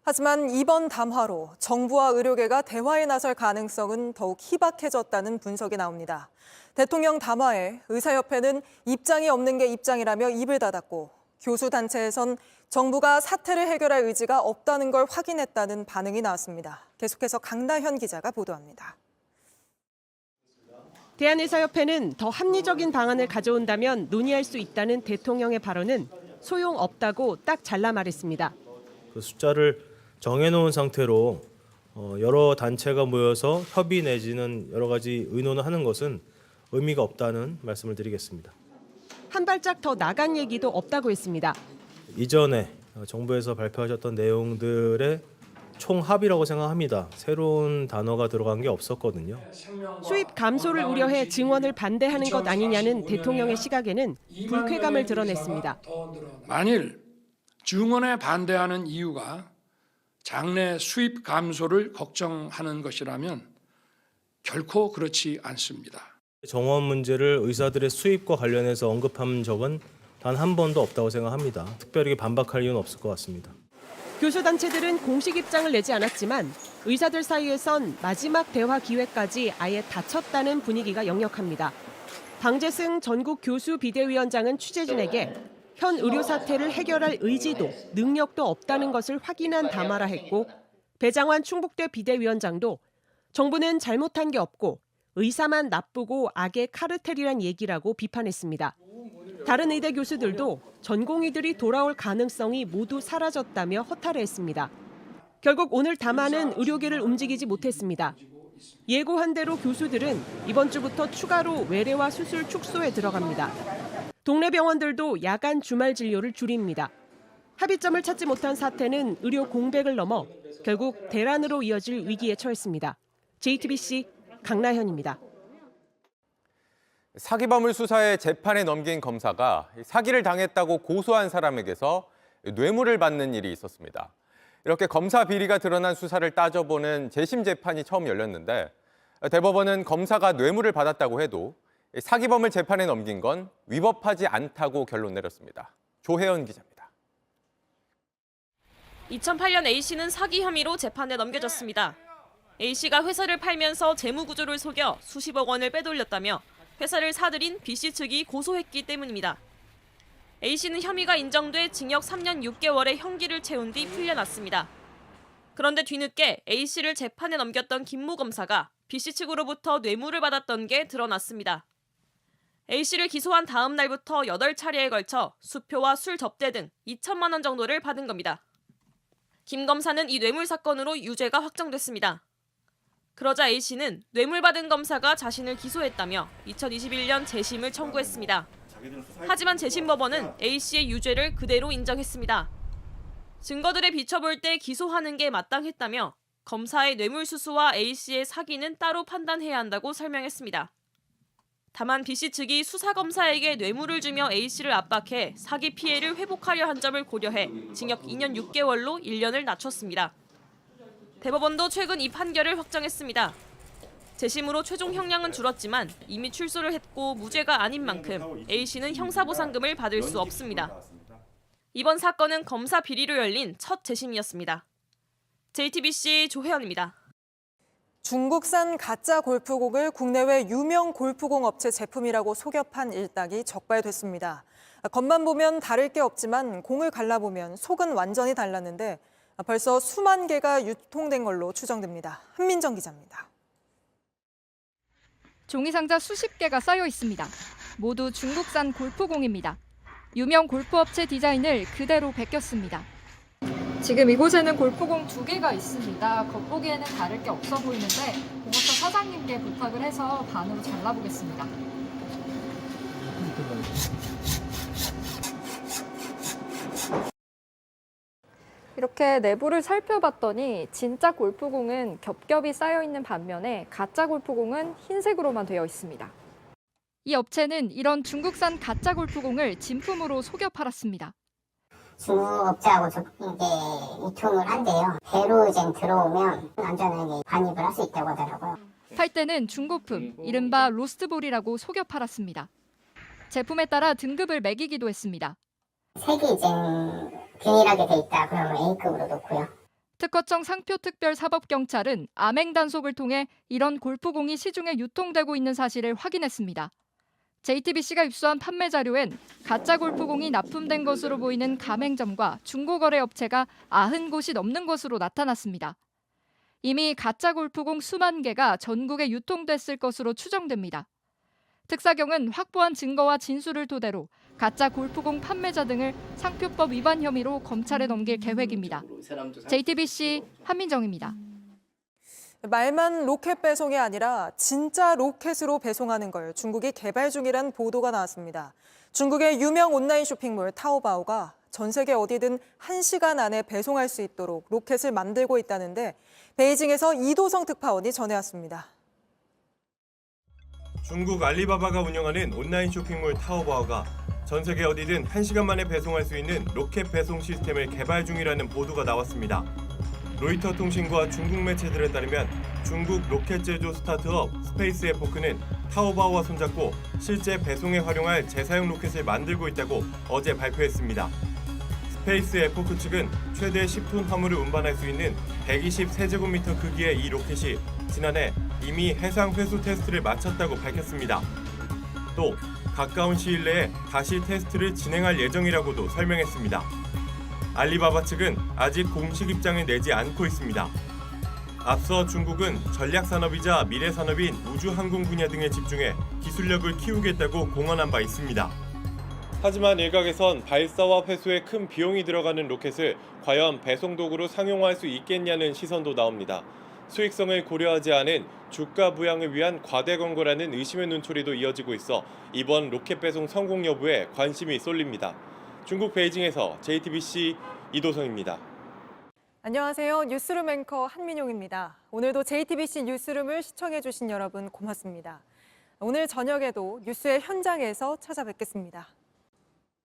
하지만 이번 담화로 정부와 의료계가 대화에 나설 가능성은 더욱 희박해졌다는 분석이 나옵니다. 대통령 담화에 의사협회는 입장이 없는 게 입장이라며 입을 닫았고, 교수단체에선 정부가 사태를 해결할 의지가 없다는 걸 확인했다는 반응이 나왔습니다. 계속해서 강나현 기자가 보도합니다. 대한의사협회는 더 합리적인 방안을 가져온다면 논의할 수 있다는 대통령의 발언은 소용없다고 딱 잘라 말했습니다. 그 숫자를 정해놓은 상태로 여러 단체가 모여서 협의 내지는 여러 가지 의논을 하는 것은 의미가 없다는 말씀을 드리겠습니다. 한 발짝 더 나간 얘기도 없다고 했습니다. 이전에 정부에서 발표하셨던 내용들의 총합이라고 생각합니다. 새로운 단어가 들어간 게 없었거든요. 수입 감소를 우려해 증원을 반대하는 것 아니냐는 대통령의 시각에는 불쾌감을 드러냈습니다. 만일 증원에 반대하는 이유가 장내 수입 감소를 걱정하는 것이라면 결코 그렇지 않습니다. 정원 문제를 의사들의 수입과 관련해서 언급한 적은 단 한 번도 없다고 생각합니다. 특별히 반박할 이유는 없을 것 같습니다. 교수단체들은 공식 입장을 내지 않았지만 의사들 사이에선 마지막 대화 기회까지 아예 닫혔다는 분위기가 역력합니다. 방재승 전국 교수 비대위원장은 취재진에게 현 의료 사태를 해결할 의지도 능력도 없다는 것을 확인한 담화라 했고, 배장환 충북대 비대위원장도 정부는 잘못한 게 없고 의사만 나쁘고 악의 카르텔이란 얘기라고 비판했습니다. 다른 의대 교수들도 전공의들이 돌아올 가능성이 모두 사라졌다며 허탈해했습니다. 결국 오늘 담화는 의료계를 움직이지 못했습니다. 예고한 대로 교수들은 이번 주부터 추가로 외래와 수술 축소에 들어갑니다. 동네 병원들도 야간 주말 진료를 줄입니다. 합의점을 찾지 못한 사태는 의료 공백을 넘어 결국 대란으로 이어질 위기에 처했습니다. JTBC 강나현입니다. 사기범을 수사해 재판에 넘긴 검사가 사기를 당했다고 고소한 사람에게서 뇌물을 받는 일이 있었습니다. 이렇게 검사 비리가 드러난 수사를 따져보는 재심 재판이 처음 열렸는데, 대법원은 검사가 뇌물을 받았다고 해도 사기범을 재판에 넘긴 건 위법하지 않다고 결론 내렸습니다. 조혜연 기자입니다. 2008년 A씨는 사기 혐의로 재판에 넘겨졌습니다. A씨가 회사를 팔면서 재무 구조를 속여 수십억 원을 빼돌렸다며 회사를 사들인 B씨 측이 고소했기 때문입니다. A씨는 혐의가 인정돼 징역 3년 6개월의 형기를 채운 뒤 풀려났습니다. 그런데 뒤늦게 A씨를 재판에 넘겼던 김모 검사가 B씨 측으로부터 뇌물을 받았던 게 드러났습니다. A씨를 기소한 다음 날부터 8차례에 걸쳐 수표와 술 접대 등 2천만 원 정도를 받은 겁니다. 김 검사는 이 뇌물 사건으로 유죄가 확정됐습니다. 그러자 A씨는 뇌물 받은 검사가 자신을 기소했다며 2021년 재심을 청구했습니다. 하지만 재심법원은 A씨의 유죄를 그대로 인정했습니다. 증거들에 비춰볼 때 기소하는 게 마땅했다며 검사의 뇌물 수수와 A씨의 사기는 따로 판단해야 한다고 설명했습니다. 다만 B씨 측이 수사검사에게 뇌물을 주며 A씨를 압박해 사기 피해를 회복하려 한 점을 고려해 징역 2년 6개월로 1년을 낮췄습니다. 대법원도 최근 이 판결을 확정했습니다. 재심으로 최종 형량은 줄었지만 이미 출소를 했고 무죄가 아닌 만큼 A씨는 형사보상금을 받을 수 없습니다. 이번 사건은 검사 비리로 열린 첫 재심이었습니다. JTBC 조혜연입니다. 중국산 가짜 골프공을 국내외 유명 골프공 업체 제품이라고 속여 판 일당이 적발됐습니다. 겉만 보면 다를 게 없지만 공을 갈라보면 속은 완전히 달랐는데 벌써 수만 개가 유통된 걸로 추정됩니다. 한민정 기자입니다. 종이 상자 수십 개가 쌓여 있습니다. 모두 중국산 골프공입니다. 유명 골프업체 디자인을 그대로 베꼈습니다. 지금 이곳에는 골프공 2개가 있습니다. 겉보기에는 다를 게 없어 보이는데 공업사 사장님께 부탁을 해서 반으로 잘라보겠습니다. 이렇게 내부를 살펴봤더니 진짜 골프공은 겹겹이 쌓여있는 반면에 가짜 골프공은 흰색으로만 되어 있습니다. 이 업체는 이런 중국산 가짜 골프공을 진품으로 속여 팔았습니다. 중국 업체하고 이제 유통을 한대요. 배로 이제 들어오면 안전하게 반입을 할 수 있다고 하더라고요. 팔 때는 중고품, 이른바 로스트볼이라고 속여 팔았습니다. 제품에 따라 등급을 매기기도 했습니다. 색이 이제 균일하게 돼 있다 그러면 A급으로 놓고요. 특허청 상표특별사법경찰은 암행단속을 통해 이런 골프공이 시중에 유통되고 있는 사실을 확인했습니다. JTBC가 입수한 판매 자료엔 가짜 골프공이 납품된 것으로 보이는 가맹점과 중고거래 업체가 90곳이 넘는 것으로 나타났습니다. 이미 가짜 골프공 수만 개가 전국에 유통됐을 것으로 추정됩니다. 특사경은 확보한 증거와 진술을 토대로 가짜 골프공 판매자 등을 상표법 위반 혐의로 검찰에 넘길 계획입니다. JTBC 한민정입니다. 말만 로켓 배송이 아니라 진짜 로켓으로 배송하는 걸 중국이 개발 중이란 보도가 나왔습니다. 중국의 유명 온라인 쇼핑몰 타오바오가 전 세계 어디든 1시간 안에 배송할 수 있도록 로켓을 만들고 있다는데 베이징에서 이도성 특파원이 전해왔습니다. 중국 알리바바가 운영하는 온라인 쇼핑몰 타오바오가 전 세계 어디든 1시간 만에 배송할 수 있는 로켓 배송 시스템을 개발 중이라는 보도가 나왔습니다. 로이터 통신과 중국 매체들에 따르면 중국 로켓 제조 스타트업 스페이스 에포크는 타오바오와 손잡고 실제 배송에 활용할 재사용 로켓을 만들고 있다고 어제 발표했습니다. 스페이스 에포크 측은 최대 10톤 화물을 운반할 수 있는 123제곱미터 크기의 이 로켓이 지난해 이미 해상 회수 테스트를 마쳤다고 밝혔습니다. 또 가까운 시일 내에 다시 테스트를 진행할 예정이라고도 설명했습니다. 알리바바 측은 아직 공식 입장을 내지 않고 있습니다. 앞서 중국은 전략산업이자 미래산업인 우주항공 분야 등에 집중해 기술력을 키우겠다고 공언한 바 있습니다. 하지만 일각에선 발사와 회수에 큰 비용이 들어가는 로켓을 과연 배송도구로 상용화할 수 있겠냐는 시선도 나옵니다. 수익성을 고려하지 않은 주가 부양을 위한 과대 광고라는 의심의 눈초리도 이어지고 있어 이번 로켓 배송 성공 여부에 관심이 쏠립니다. 중국 베이징에서 JTBC 이도성입니다. 안녕하세요. 뉴스룸 앵커 한민용입니다. 오늘도 JTBC 뉴스룸을 시청해주신 여러분 고맙습니다. 오늘 저녁에도 뉴스의 현장에서 찾아뵙겠습니다.